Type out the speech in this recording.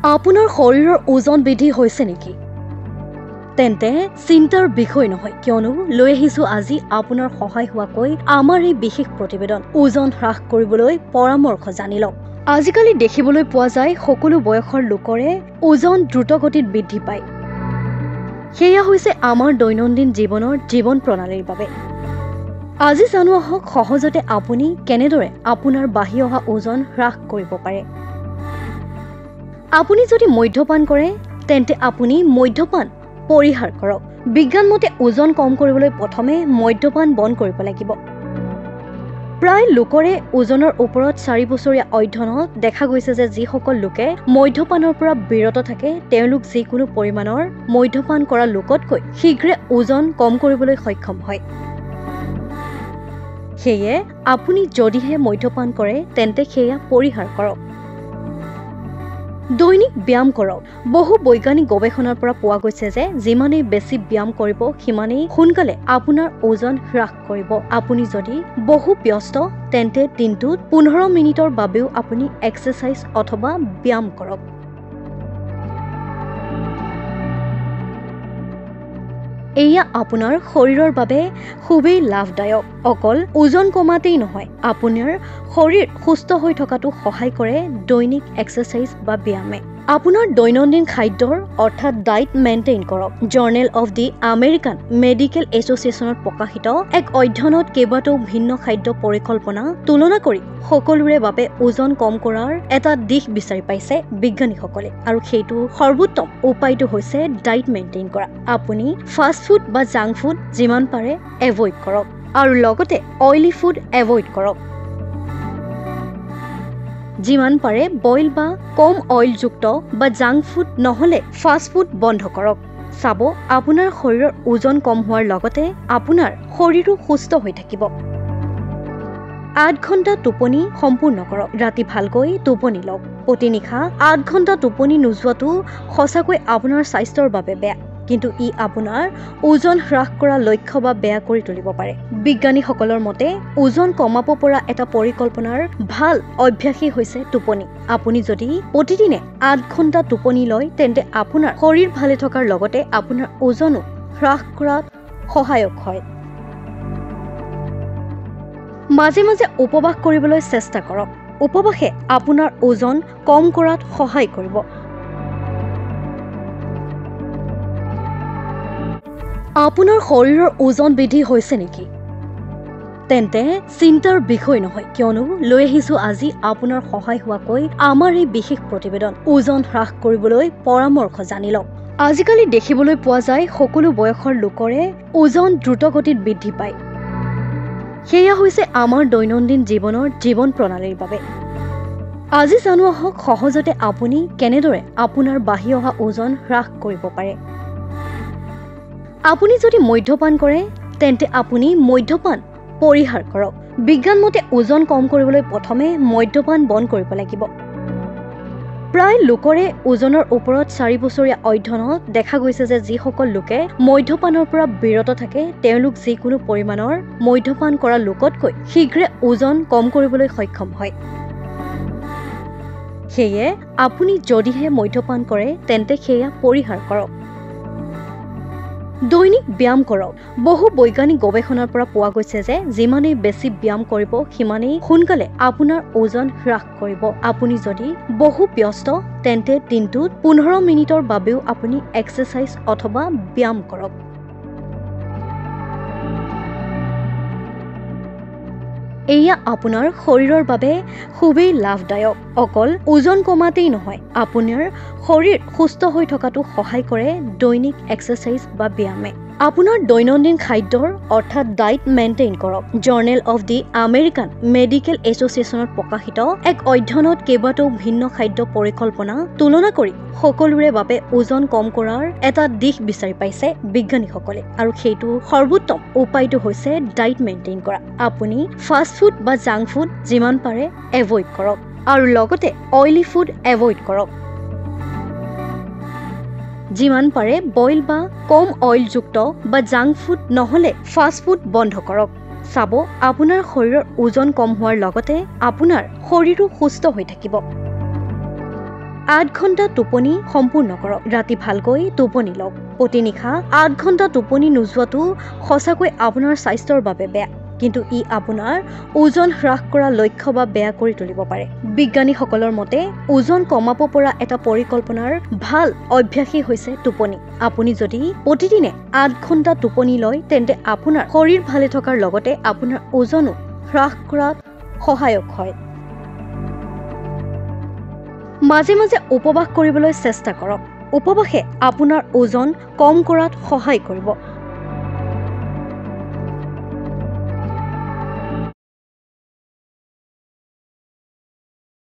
আপোনাৰ শৰীৰৰ ওজন বৃদ্ধি হৈছে নেকি? তেন্তে চিন্তাৰ বিষয় নহয়, কিয়নো লৈ আহিছোঁ আজি আপোনাৰ সহায় হোৱাকৈ আমাৰ এই বিশেষ প্ৰতিবেদন। ওজন হ্ৰাস কৰিবলৈ পৰামৰ্শ জানি লওক। আজিকালি দেখিবলৈ পোৱা যায় সকলো বয়সৰ লোকৰে ওজন দ্ৰুতগতিত বৃদ্ধি পায়। সেয়া হৈছে আমাৰ দৈনন্দিন জীৱনৰ জীৱন প্ৰণালীৰ বাবে। আজি জানো আহক সহজতে আপুনি কেনেদৰে আপোনাৰ বাঢ়ি অহা ওজন হ্ৰাস কৰিব পাৰে। আপুনি যদি মদ্যপান কৰে তেন্তে আপুনি মদ্যপান পৰিহাৰ কৰক। বিজ্ঞানমতে ওজন কম কৰিবলৈ প্ৰথমে মদ্যপান বন্ধ কৰিব লাগিব। প্ৰায় লোকৰে ওজনৰ ওপৰত 4 বছৰীয়া অধ্যয়নত দেখা গৈছে যে যিসকল লোকে মদ্যপানৰ পৰা বিৰত থাকে তেওঁলোক যিকোনো পৰিমাণৰ মদ্যপান কৰা লোকতকৈ শীঘ্ৰে ওজন কম কৰিবলৈ সক্ষম হয়। সেয়ে আপুনি যদিহে মদ্যপান কৰে তেন্তে সেয়া পৰিহাৰ কৰক। দৈনিক ব্যায়াম কৰক। বহু বৈজ্ঞানিক গৱেষণাৰ পৰা পোৱা গৈছে যে যিমানেই বেছি ব্যায়াম কৰিব সিমানেই সোনকালে আপোনাৰ ওজন হ্ৰাস কৰিব। আপুনি যদি বহু ব্যস্ত তেন্তে দিনটোত 15 মিনিটৰ বাবেও আপুনি এক্সাৰচাইজ অথবা ব্যায়াম কৰক। এয়া আপোনাৰ শৰীৰৰ বাবে খুবেই লাভদায়ক। অকল ওজন কমাতেই নহয়, আপোনাৰ শৰীৰ সুস্থ হৈ থকাটো সহায় কৰে দৈনিক এক্সাৰচাইজ বা ব্যায়ামে। আপোনাৰ দৈনন্দিন খাদ্যৰ অৰ্থাৎ ডায়েট মেইনটেইন কৰক। Journal of the American Medical এছ'চিয়েশ্যনত প্ৰকাশিত এক অধ্যয়নত কেইবাটাও ভিন্ন খাদ্য পৰিকল্পনা তুলনা কৰি সকলোৰে বাবে ওজন কম কৰাৰ এটা দিশ বিচাৰি পাইছে বিজ্ঞানীসকলে, আৰু সেইটো সৰ্বোত্তম উপায়টো হৈছে ডায়েট মেইনটেইন কৰা। আপুনি ফাষ্ট ফুড বা জাংক ফুড যিমান পাৰে এভইড কৰক, আৰু লগতে অইলি ফুড এভইড কৰক। যিমান পাৰে বইল বা কম অইলযুক্ত বা জাংক ফুড নহলে ফাষ্ট ফুড বন্ধ কৰক। চাব আপোনাৰ শৰীৰৰ ওজন কম হোৱাৰ লগতে আপোনাৰ শৰীৰো সুস্থ হৈ থাকিব। 8 ঘণ্টা টোপনি সম্পূৰ্ণ কৰক। ৰাতি ভালকৈ টোপনি লওক। প্ৰতি নিশা 8 ঘণ্টা টোপনি নোযোৱাটো সঁচাকৈ আপোনাৰ স্বাস্থ্যৰ বাবে বেয়া, কিন্তু ই আপোনাৰ ওজন হ্ৰাস কৰা লক্ষ্য বা বেয়া কৰি তুলিব পাৰে। বিজ্ঞানীসকলৰ মতে ওজন কমাব পৰা এটা পৰিকল্পনাৰ ভাল অভ্যাসেই হৈছে টোপনি। আপুনি যদি প্ৰতিদিনে 8 ঘণ্টা টোপনি লয় তেন্তে আপোনাৰ শৰীৰ ভালে থকাৰ লগতে আপোনাৰ ওজনো হ্ৰাস কৰাত সহায়ক হয়। মাজে মাজে উপবাস কৰিবলৈ চেষ্টা কৰক। উপবাসে আপোনাৰ ওজন কম কৰাত সহায় কৰিব। আপোনাৰ শৰীৰৰ ওজন বৃদ্ধি হৈছে নেকি? তেন্তে চিন্তাৰ বিষয় নহয়, কিয়নো লৈ আহিছোঁ আজি আপোনাৰ সহায় হোৱাকৈ আমাৰ এই বিশেষ প্ৰতিবেদন। ওজন হ্ৰাস কৰিবলৈ পৰামৰ্শ জানি লওক। আজিকালি দেখিবলৈ পোৱা যায় সকলো বয়সৰ লোকৰে ওজন দ্ৰুতগতিত বৃদ্ধি পায়। সেয়া হৈছে আমাৰ দৈনন্দিন জীৱনৰ জীৱন প্ৰণালীৰ বাবে। আজি জানো আহক সহজতে আপুনি কেনেদৰে আপোনাৰ বাঢ়ি অহা ওজন হ্ৰাস কৰিব পাৰে। আপুনি যদি মদ্যপান কৰে তেন্তে আপুনি মদ্যপান পৰিহাৰ কৰক। বিজ্ঞানমতে ওজন কম কৰিবলৈ প্ৰথমে মদ্যপান বন্ধ কৰিব লাগিব। প্ৰায় লোকৰে ওজনৰ ওপৰত 4 বছৰীয়া অধ্যয়নত দেখা গৈছে যে যিসকল লোকে মদ্যপানৰ পৰা বিৰত থাকে তেওঁলোক যিকোনো পৰিমাণৰ মদ্যপান কৰা লোকতকৈ শীঘ্ৰে ওজন কম কৰিবলৈ সক্ষম হয়। সেয়ে আপুনি যদিহে মদ্যপান কৰে তেন্তে সেয়া পৰিহাৰ কৰক। দৈনিক ব্যায়াম কৰক। বহু বৈজ্ঞানিক গৱেষণাৰ পৰা পোৱা গৈছে যে যিমানেই বেছি ব্যায়াম কৰিব সিমানেই সোনকালে আপোনাৰ ওজন হ্ৰাস কৰিব। আপুনি যদি বহু ব্যস্ত তেন্তে দিনটোত 15 মিনিটৰ বাবেও আপুনি এক্সাৰচাইজ অথবা ব্যায়াম কৰক। এয়া আপোনাৰ শৰীৰৰ বাবে খুবেই লাভদায়ক। অকল ওজন কমাতেই নহয়, আপোনাৰ শৰীৰ সুস্থ হৈ থকাটো সহায় কৰে দৈনিক এক্সাৰচাইজ বা ব্যায়ামে। আপোনাৰ দৈনন্দিন খাদ্যৰ অৰ্থাৎ ডায়েট মেইনটেইন কৰক। Journal of the American Medical এছ'চিয়েশ্যনত প্ৰকাশিত এক অধ্যয়নত কেইবাটাও ভিন্ন খাদ্য পৰিকল্পনা তুলনা কৰি সকলোৰে বাবে ওজন কম কৰাৰ এটা দিশ বিচাৰি পাইছে বিজ্ঞানীসকলে, আৰু সেইটো সৰ্বোত্তম উপায়টো হৈছে ডায়েট মেইনটেইন কৰা। আপুনি ফাষ্ট ফুড বা জাংক ফুড যিমান পাৰে এভইড কৰক, আৰু লগতে অইলি ফুড এভইড কৰক। যিমান পাৰে বইল বা কম অইলযুক্ত বা জাংক ফুড নহলে ফাষ্ট ফুড বন্ধ কৰক। চাব আপোনাৰ শৰীৰৰ ওজন কম হোৱাৰ লগতে আপোনাৰ শৰীৰো সুস্থ হৈ থাকিব। 8 ঘণ্টা টোপনি সম্পূৰ্ণ কৰক ৰাতি ভালকৈ টোপনি লওক প্ৰতি নিশা 8 ঘণ্টা টোপনি নোযোৱাটো সঁচাকৈ আপোনাৰ স্বাস্থ্যৰ বাবে বেয়া কিন্তু ই আপোনাৰ ওজন হ্ৰাস কৰা লক্ষ্য বা বেয়া কৰি তুলিব পাৰে বিজ্ঞানীসকলৰ মতে ওজন কমাব পৰা এটা পৰিকল্পনাৰ ভাল অভ্যাসই হৈছে টোপনি আপুনি যদি প্ৰতিদিনে 8 ঘণ্টা টোপনি লয় তেন্তে আপোনাৰ শৰীৰ ভালে থকাৰ লগতে আপোনাৰ ওজনো হ্ৰাস কৰাত সহায়ক হয় মাজে মাজে উপবাস কৰিবলৈ চেষ্টা কৰক উপবাসে আপোনাৰ ওজন কম কৰাত সহায় কৰিব